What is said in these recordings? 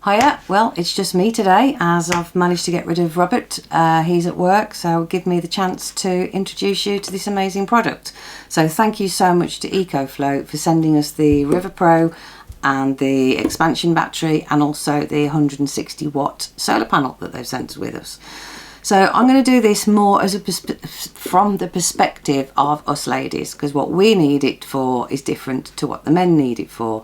Hiya, well it's just me today as I've managed to get rid of Robert. He's at work, so give me the chance to introduce you to this amazing product. So thank you so much to Ecoflow for sending us the River Pro and the expansion battery and also the 160 watt solar panel that they've sent with us. So I'm going to do this more as from the perspective of us ladies, because what we need it for is different to what the men need it for.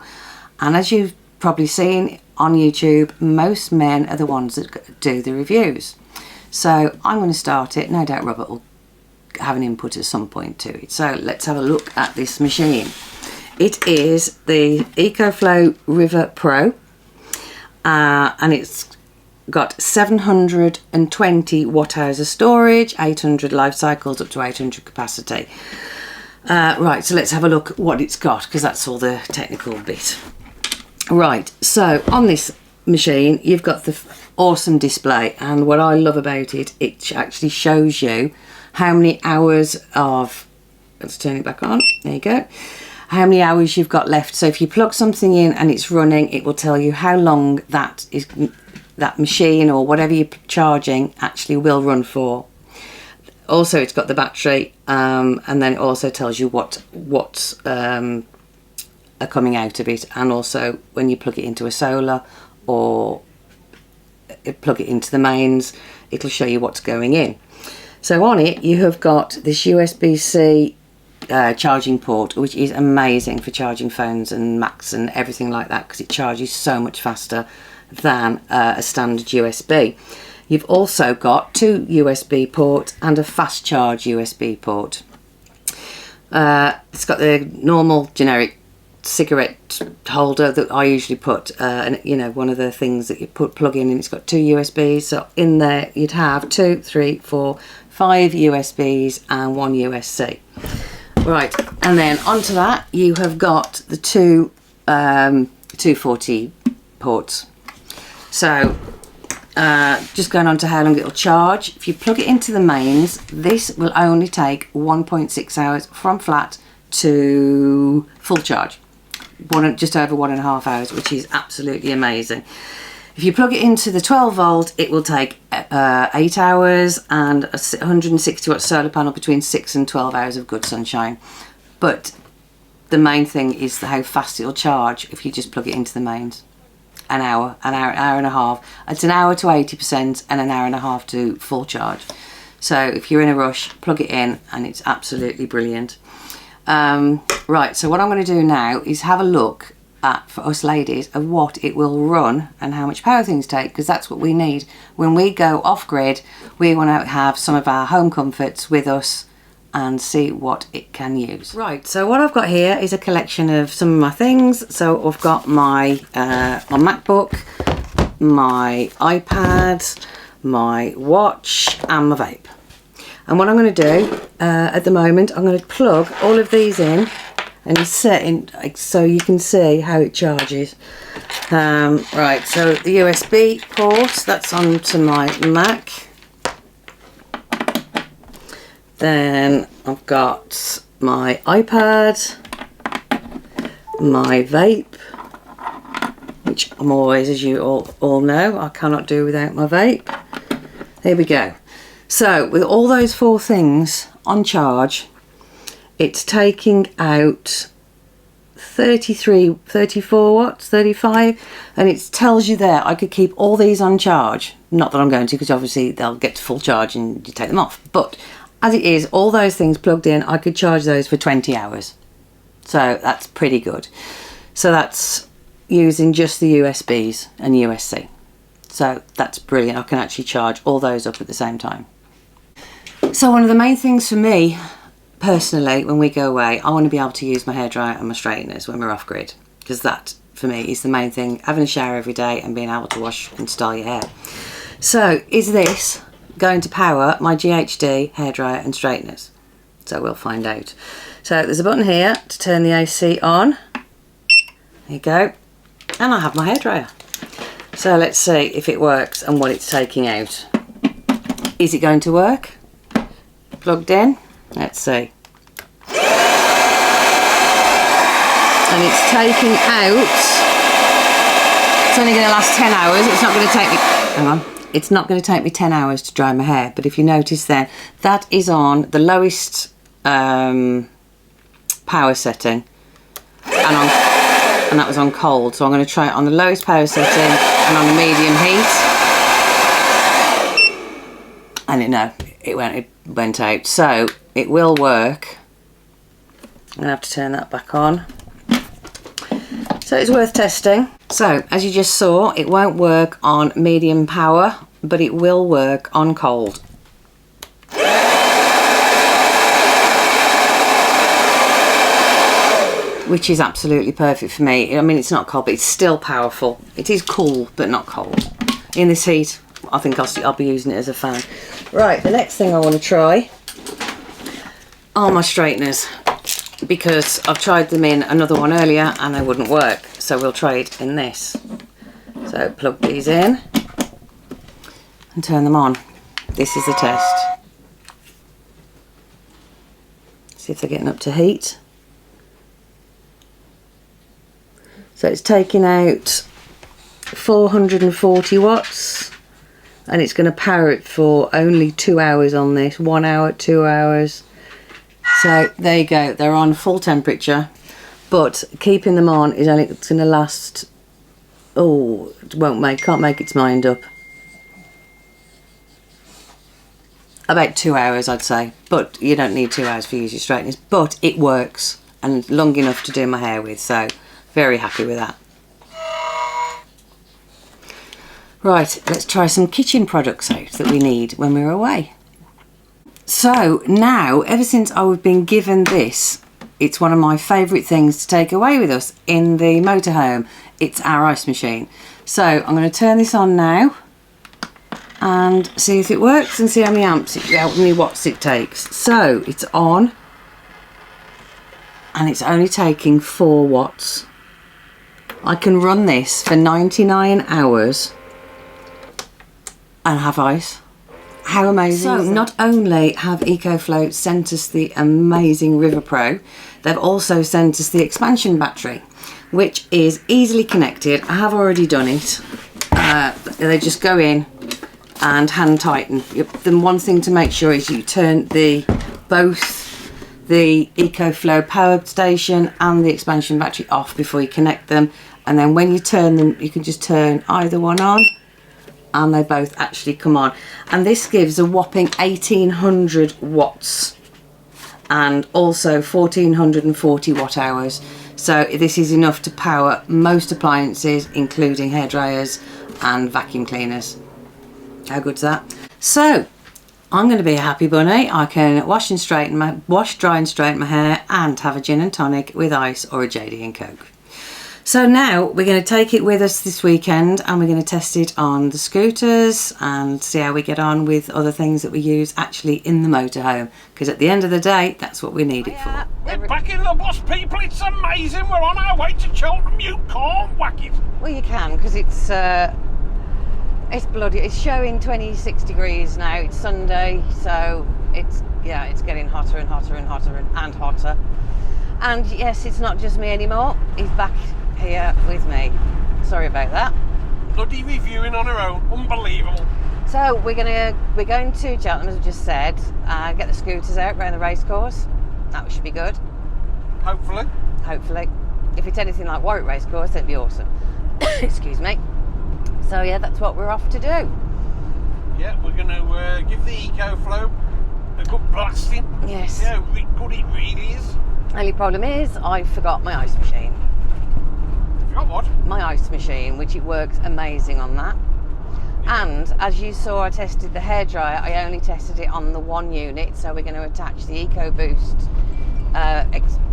And as you've probably seen on YouTube, most men are the ones that do the reviews. So I'm going to start it. No doubt Robert will have an input at some point to it. So let's have a look at this machine. It is the Ecoflow RIVER Pro and it's got 720 watt hours of storage, 800 life cycles, up to 800 capacity. Right, so let's have a look at what it's got, because that's all the technical bit. Right, so on this machine you've got the awesome display, and what I love about it, it actually shows you how many hours of, let's turn it back on, there you go, how many hours you've got left. So if you plug something in and it's running, it will tell you how long that machine or whatever you're charging actually will run for. Also it's got the battery, and then it also tells you what are coming out of it, and also when you plug it into a solar or plug it into the mains, it'll show you what's going in. So on it you have got this Usbc charging port, which is amazing for charging phones and Macs and everything like that, because it charges so much faster than a standard USB. You've also got two USB ports and a fast charge USB port. It's got the normal generic cigarette holder that I usually put, and you know, one of the things that you plug in, and it's got two USBs. So in there you'd have 2, 3, 4, 5 USBs and one USB-C. Right, and then onto that you have got the two 240 ports. So just going on to how long it'll charge. If you plug it into the mains, this will only take 1.6 hours from flat to full charge. Just over 1.5 hours, which is absolutely amazing. If you plug it into the 12 volt, it will take 8 hours, and a 160 watt solar panel between 6 and 12 hours of good sunshine. But the main thing is how fast it'll charge if you just plug it into the mains. An hour and a half. It's an hour to 80% and an hour and a half to full charge. So if you're in a rush, plug it in and it's absolutely brilliant. Right, so what I'm going to do now is have a look at, for us ladies, of what it will run and how much power things take, because that's what we need. When we go off grid, we want to have some of our home comforts with us and see what it can use. Right, so what I've got here is a collection of some of my things. So I've got my MacBook, my iPad, my watch and my vape. And what I'm going to do at the moment, I'm going to plug all of these in and set in so you can see how it charges. Right, so the USB port, that's onto my Mac. Then I've got my iPad, my vape, which I'm always, as you all know, I cannot do without my vape. There we go. So with all those four things on charge, it's taking out 33, 34 watts, 35, and it tells you there I could keep all these on charge. Not that I'm going to, because obviously they'll get to full charge and you take them off. But as it is, all those things plugged in, I could charge those for 20 hours. So that's pretty good. So that's using just the USBs and USB-C. So that's brilliant. I can actually charge all those up at the same time. So one of the main things for me, personally, when we go away, I want to be able to use my hairdryer and my straighteners when we're off grid, because that, for me, is the main thing. Having a shower every day and being able to wash and style your hair. So is this going to power my GHD hairdryer and straighteners? So we'll find out. So there's a button here to turn the AC on. There you go. And I have my hairdryer. So let's see if it works and what it's taking out. Is it going to work? Plugged in. Let's see. And it's taking out It's only going to last 10 hours. It's not going to take me... Hang on. It's not going to take me 10 hours to dry my hair. But if you notice then, that is on the lowest power setting. And that was on cold. So I'm going to try it on the lowest power setting and on the medium heat. And it went out. So it will work. I'm going to have to turn that back on. So it's worth testing. So as you just saw, it won't work on medium power, but it will work on cold. Which is absolutely perfect for me. I mean, it's not cold, but it's still powerful. It is cool, but not cold. In this heat, I think I'll be using it as a fan. Right, the next thing I want to try are my straighteners, because I've tried them in another one earlier and they wouldn't work. So we'll try it in this. So plug these in and turn them on. This is the test. See if they're getting up to heat. So it's taking out 440 watts and it's going to power it for only 2 hours on this. 1 hour, 2 hours. So there you go, they're on full temperature, but keeping them on is only going to last, can't make its mind up. About 2 hours, I'd say, but you don't need 2 hours for use your straighteners, but it works and long enough to do my hair with, so very happy with that. Right, let's try some kitchen products out that we need when we're away. So now, ever since I've been given this, it's one of my favourite things to take away with us in the motorhome. It's our ice machine. So I'm going to turn this on now and see if it works and see how many watts it takes. So it's on and it's only taking 4 watts. I can run this for 99 hours and have ice. How amazing. So not only have Ecoflow sent us the amazing River Pro, they've also sent us the expansion battery, which is easily connected. I have already done it. They just go in and hand tighten. The one thing to make sure is you turn both the Ecoflow power station and the expansion battery off before you connect them, and then when you turn them you can just turn either one on and they both actually come on. And this gives a whopping 1800 watts and also 1440 watt hours. So this is enough to power most appliances, including hairdryers and vacuum cleaners. How good's that? So I'm going to be a happy bunny. I can wash, dry and straighten my hair and have a gin and tonic with ice or a JD and Coke. So now we're going to take it with us this weekend and we're going to test it on the scooters and see how we get on with other things that we use actually in the motorhome, because at the end of the day that's what we need it for. We're back in the bus, people. It's amazing. We're on our way to Cheltenham. You can't whack it. Well, you can, because it's bloody. It's showing 26 degrees now. It's Sunday, so it's getting hotter and hotter and hotter and hotter. And yes, it's not just me anymore. He's back here with me. Sorry about that. Bloody reviewing on her own. Unbelievable. So we're going to Cheltenham, as I just said, get the scooters out around the racecourse. That should be good. Hopefully. Hopefully. If it's anything like Warwick Racecourse, that'd be awesome. Excuse me. So yeah, that's what we're off to do. Yeah, we're going to give the Ecoflow a good blasting. Yes. Yeah, how good it really is. Only problem is, I forgot my ice machine. Forgot what? My ice machine, which it works amazing on that. And as you saw, I tested the hairdryer. I only tested it on the one unit, so we're going to attach the EcoBoost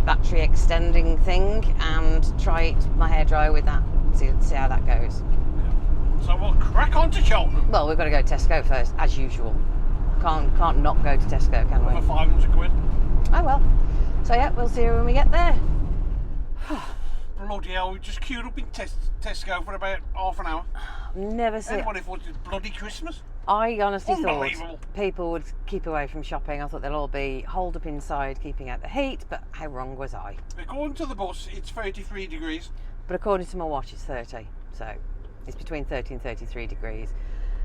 battery extending thing and try my hairdryer with that. See how that goes. Yeah. So we'll crack on to Cheltenham. Well, we've got to go to Tesco first, as usual. Can't not go to Tesco, can we? For 500 quid. Oh well. So yeah, we'll see you when we get there. Bloody hell, we just queued up in Tesco for about half an hour. Never seen. Anybody thought it was bloody Christmas? I honestly thought people would keep away from shopping. I thought they'll all be holed up inside, keeping out the heat, but how wrong was I? According to the bus, it's 33 degrees. But according to my watch, it's 30, so... It's between 30 and 33 degrees.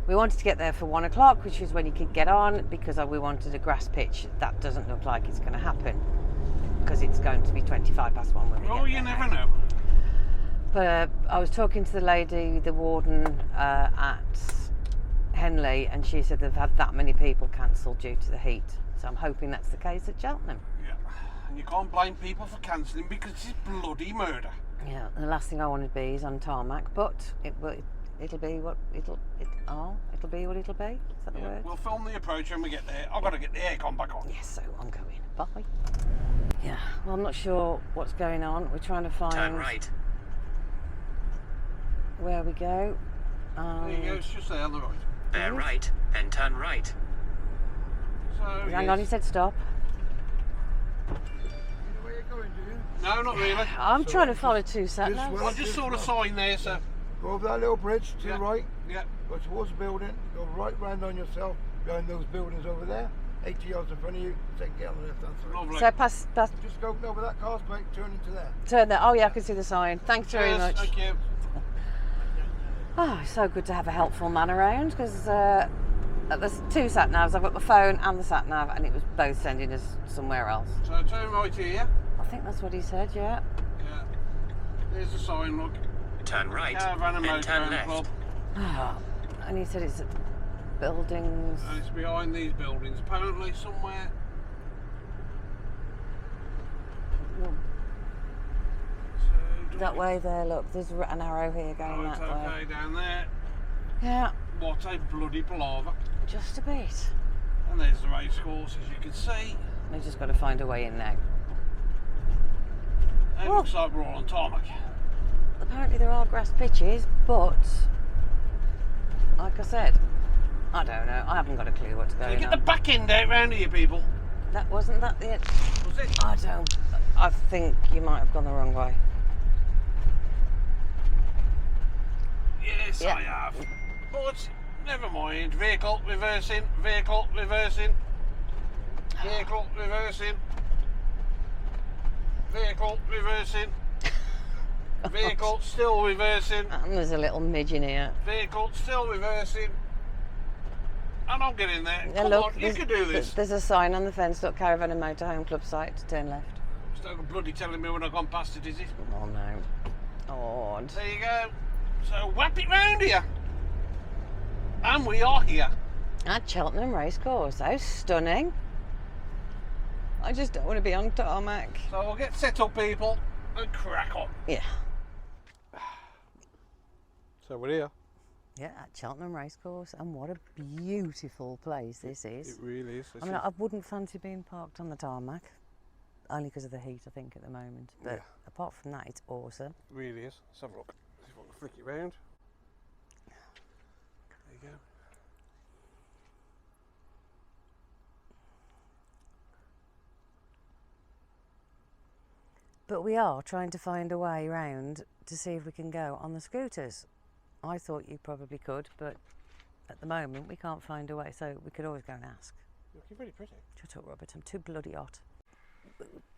We wanted to get there for 1 o'clock, which is when you could get on, because we wanted a grass pitch. That doesn't look like it's going to happen, because it's going to be 25 past 1 when we get there. You never know. But I was talking to the lady, the warden at Henley, and she said they've had that many people cancelled due to the heat. So I'm hoping that's the case at Cheltenham. Yeah, and you can't blame people for cancelling because it's bloody murder. Yeah, the last thing I want to be is on tarmac, but it'll be what it'll be what it'll be. Is that the word? We'll film the approach when we get there. I've got to get the aircon back on. Yes, so I'm going. Bye. Yeah, well, I'm not sure what's going on. We're trying to find... Turn right. Where we go. There you go, it's just there on the right. Bear right, then turn right. So, hang on, he said stop. You know where you're going, do you? No, not really. I'm trying to follow two sat This navs. way. I just saw the sign there, so... Go over that little bridge to the right, Yeah. go towards the building, go right round on yourself, behind those buildings over there, 80 yards in front of you, take it on the left hand side. Lovely. So past Just go over that car's brake, turn into there. turn there. Oh yeah, I can see the sign. Thanks very Cheers, much. Thank you. Oh, it's so good to have a helpful man around, because there's two sat navs. I've got my phone and the sat nav, and it was both sending us somewhere else. So turn right here. I think that's what he said. Yeah. Yeah. There's the sign, look. Turn right, Caravan and then turn Motorhome left. Club. And he said it's buildings. And it's behind these buildings, apparently somewhere. So, That way there. Look, there's an arrow here going Right, that way. okay, down there. Yeah, What a bloody palaver. just a bit. And there's the race course, as you can see. We've just got to find a way in now. And it looks like we're all on tarmac. Apparently there are grass pitches, but like I said, I don't know. I haven't got a clue what's So going get the on. back end out round here, people. That wasn't that the. Was it? I don't. I think you might have gone the wrong way. Yes, Yeah. I have. But never mind. Vehicle reversing. Vehicle reversing. Vehicle reversing. Vehicle reversing. Vehicle still reversing. And there's a little midge in here. Vehicle still reversing. And I'm getting there. Yeah, Come look, on, you there's- can do this. There's a sign on the fence. Look, Caravan and Motorhome Club site. Turn left. Still bloody telling me when I've gone past it, is it? Oh no. Oh. There you go. So whap it round here. And we are here. At Cheltenham Racecourse. How stunning. I just don't want to be on tarmac. So we'll get set up, people, and crack on. Yeah. So we're here. Yeah, at Cheltenham Racecourse, and what a beautiful place this is. It really is. I mean, I wouldn't fancy being parked on the tarmac, only because of the heat, I think, at the moment. But Yeah. apart from that, it's awesome. It really is. Let's have a look. See if I can flick it round. There you go. But we are trying to find a way round to see if we can go on the scooters. I thought you probably could, but at the moment we can't find a way, so we could always go and ask. You're looking really pretty. Shut up, Robert, I'm too bloody hot.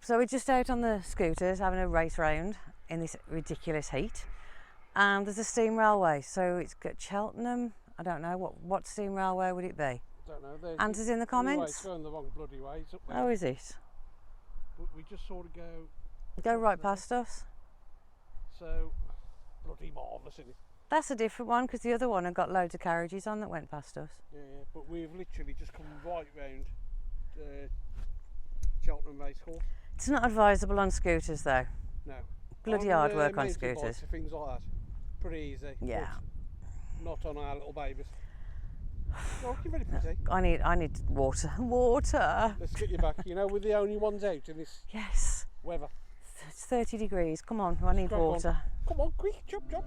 So we're just out on the scooters having a race round in this ridiculous heat. And there's a steam railway, so it's got Cheltenham. I don't know, what steam railway would it be? Don't know. Answers in the comments? It's going the wrong bloody way. It's up there. Oh, is it? But we just sort of go. Go right past us. So bloody marvellous, isn't it? That's a different one, because the other one had got loads of carriages on that went past us. Yeah, yeah. But we've literally just come right round Cheltenham Racecourse. It's not advisable on scooters though. No. Bloody On, hard work on mountain scooters. bikes and things like that. Pretty easy. Yeah. But not on our little babies. You're looking very pretty. I need water. Water. Let's get you back. You know, we're the only ones out in this Yes. weather. It's 30 degrees. Come on, I need Crack on. water. Come on, quick, chop, chop.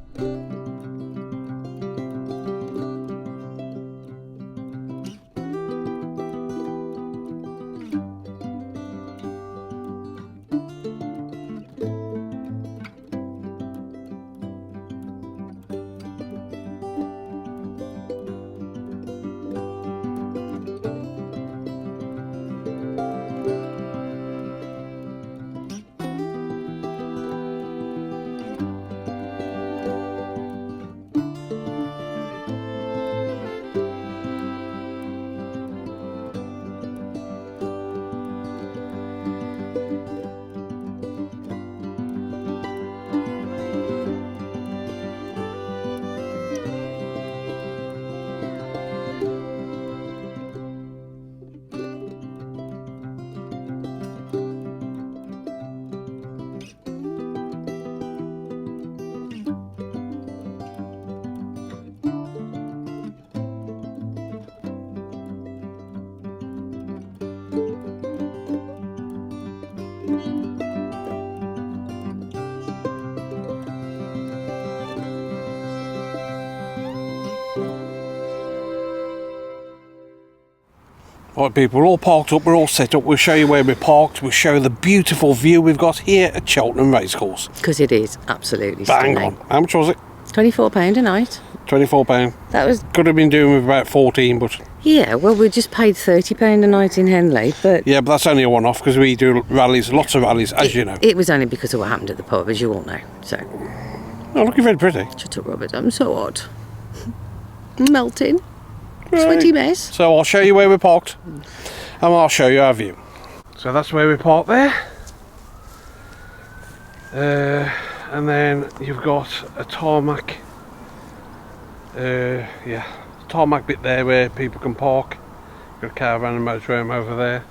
Right, people, we're all parked up, we're all set up. We'll show you where we're parked. We'll show you the beautiful view we've got here at Cheltenham Racecourse. Because it is absolutely Bang stunning. on. How much was it? £24 a night. £24. That was... Could have been doing with about 14, but... Yeah, well, we just paid £30 a night in Henley, but... Yeah, but that's only a one-off, because we do rallies, lots of rallies, as you know. It was only because of what happened at the pub, as you all know, so... Oh, looking very pretty. Shut up, Robert, I'm so odd. Melting. Sweaty mess. So I'll show you where we're parked, and I'll show you our view. So that's where we're parked there. And then you've got a tarmac, tarmac bit there where people can park. You've got a caravan and motorhome over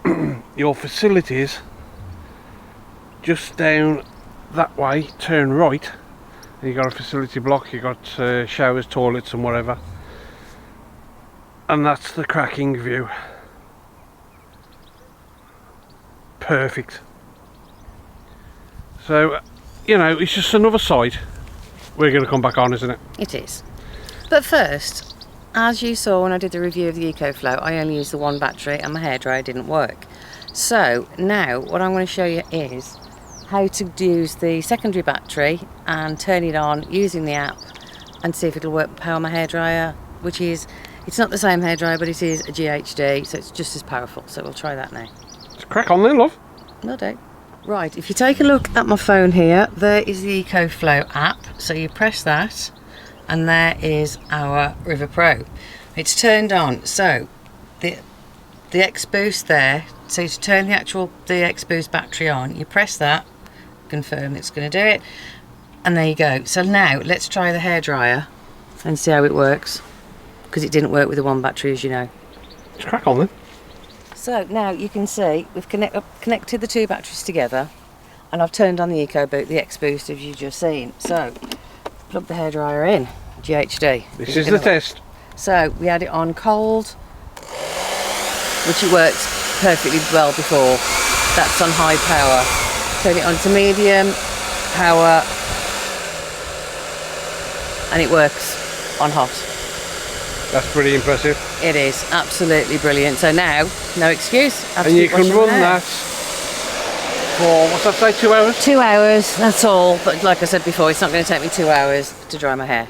there. Your facilities just down that way, turn right, and you've got a facility block. You've got showers, toilets and whatever, and that's the cracking view. Perfect. So, you know, it's just another site we're going to come back on, isn't it? It is. But first, as you saw when I did the review of the Ecoflow, I only used the one battery and my hairdryer didn't work. So now what I'm going to show you is how to use the secondary battery and turn it on using the app and see if it'll work power my hairdryer, which is, it's not the same hairdryer, but it is a GHD, so it's just as powerful. So we'll try that now. Let's crack on then, love. No doubt. Right, if you take a look at my phone here, there is the Ecoflow app. So you press that, and there is our River Pro. It's turned on. So the X Boost there. So to turn the X Boost battery on, you press that, confirm it's going to do it, and there you go. So now let's try the hairdryer and see how it works, because it didn't work with the one battery, as you know. Let's crack on then. So now you can see we've connected the two batteries together, and I've turned on the EcoBoost, the X Boost, as you've just seen. So plug the hairdryer in, GHD. This is the test. So we had it on cold, which it worked perfectly well before. That's on high power. Turn it on to medium power, and it works on hot. That's pretty impressive. It is absolutely brilliant. So now, no excuse. And you can run that for, what's that say, 2 hours? 2 hours, that's all. But like I said before, it's not going to take me 2 hours to dry my hair.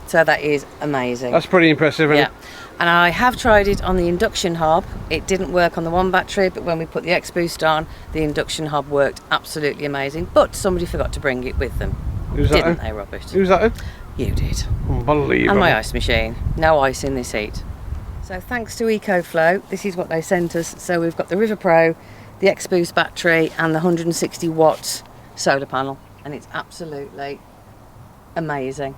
So that is amazing. That's pretty impressive, isn't it? And I have tried it on the induction hob. It didn't work on the one battery, but when we put the X Boost on, the induction hob worked absolutely amazing. But somebody forgot to bring it with them. Who's that? Didn't they, Robert? Who's that? You did. Unbelievable. And my ice machine. No ice in this heat. So thanks to Ecoflow, this is what they sent us. So we've got the River Pro, the X Boost battery, and the 160 watt solar panel, and it's absolutely amazing.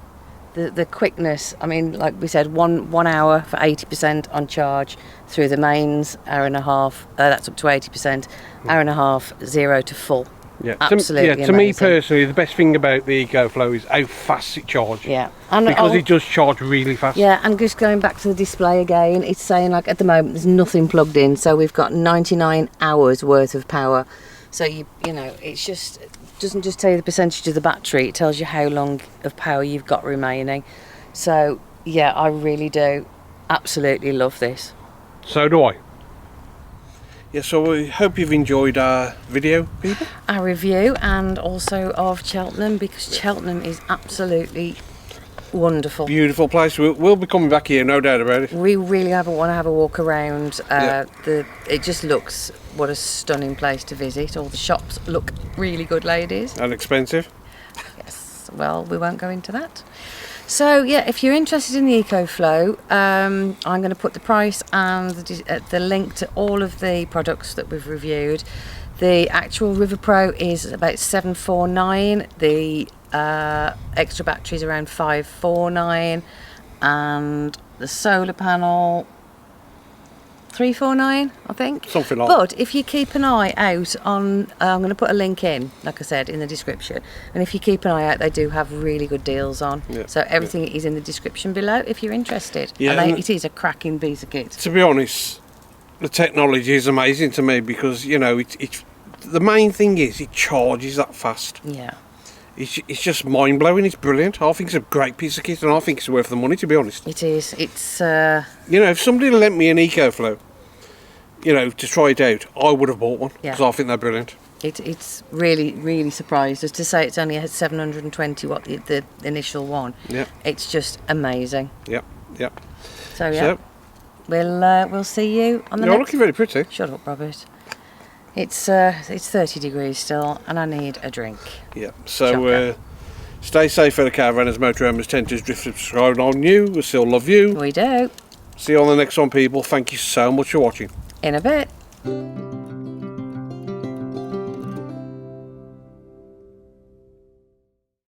The quickness, I mean, like we said, one hour for 80% on charge through the mains, hour and a half, that's up to 80%, hour and a half, 0 to full. Yeah, absolutely to me personally, the best thing about the Ecoflow is how fast it charges. Yeah, and because it does charge really fast. Yeah, and just going back to the display again, it's saying like at the moment there's nothing plugged in, so we've got 99 hours worth of power. So you know, it's just doesn't just tell you the percentage of the battery; it tells you how long of power you've got remaining. So yeah, I really do absolutely love this. So do I. Yeah, so we hope you've enjoyed our video, people. Our review, and also of Cheltenham, because Cheltenham is absolutely wonderful. Beautiful place. We'll be coming back here, no doubt about it. We really want to have a walk around. It just looks, what a stunning place to visit. All the shops look really good, ladies. And expensive. Yes, well, we won't go into that. So yeah, if you're interested in the Ecoflow, I'm going to put the price and the link to all of the products that we've reviewed. The actual River Pro is about $749. The extra battery is around $549, and the solar panel $349, I think. Something like that. But if you keep an eye out on, I'm going to put a link in, like I said, in the description. And if you keep an eye out, they do have really good deals on. Yeah, so everything is in the description below if you're interested. Yeah, and it is a cracking piece of kit. To be honest, the technology is amazing to me because, you know, the main thing is it charges that fast. Yeah. it's just mind-blowing. It's brilliant. I think it's a great piece of kit, and I think it's worth the money, to be honest. It is. It's You know, if somebody lent me an Ecoflow, you know, to try it out, I would have bought one, because I think they're brilliant. it's really surprised us to say it's only at 720 watt, the initial one. Yeah. It's just amazing. Yep. So yeah, we'll see you on the You're next. looking very pretty. Shut up, Robert. It's 30 degrees still, and I need a drink. Yeah. So stay safe, fellow caravanners, motorhomes, tenters, drifters, subscribe on you. We still love you. We do. See you on the next one, people. Thank you so much for watching. In a bit.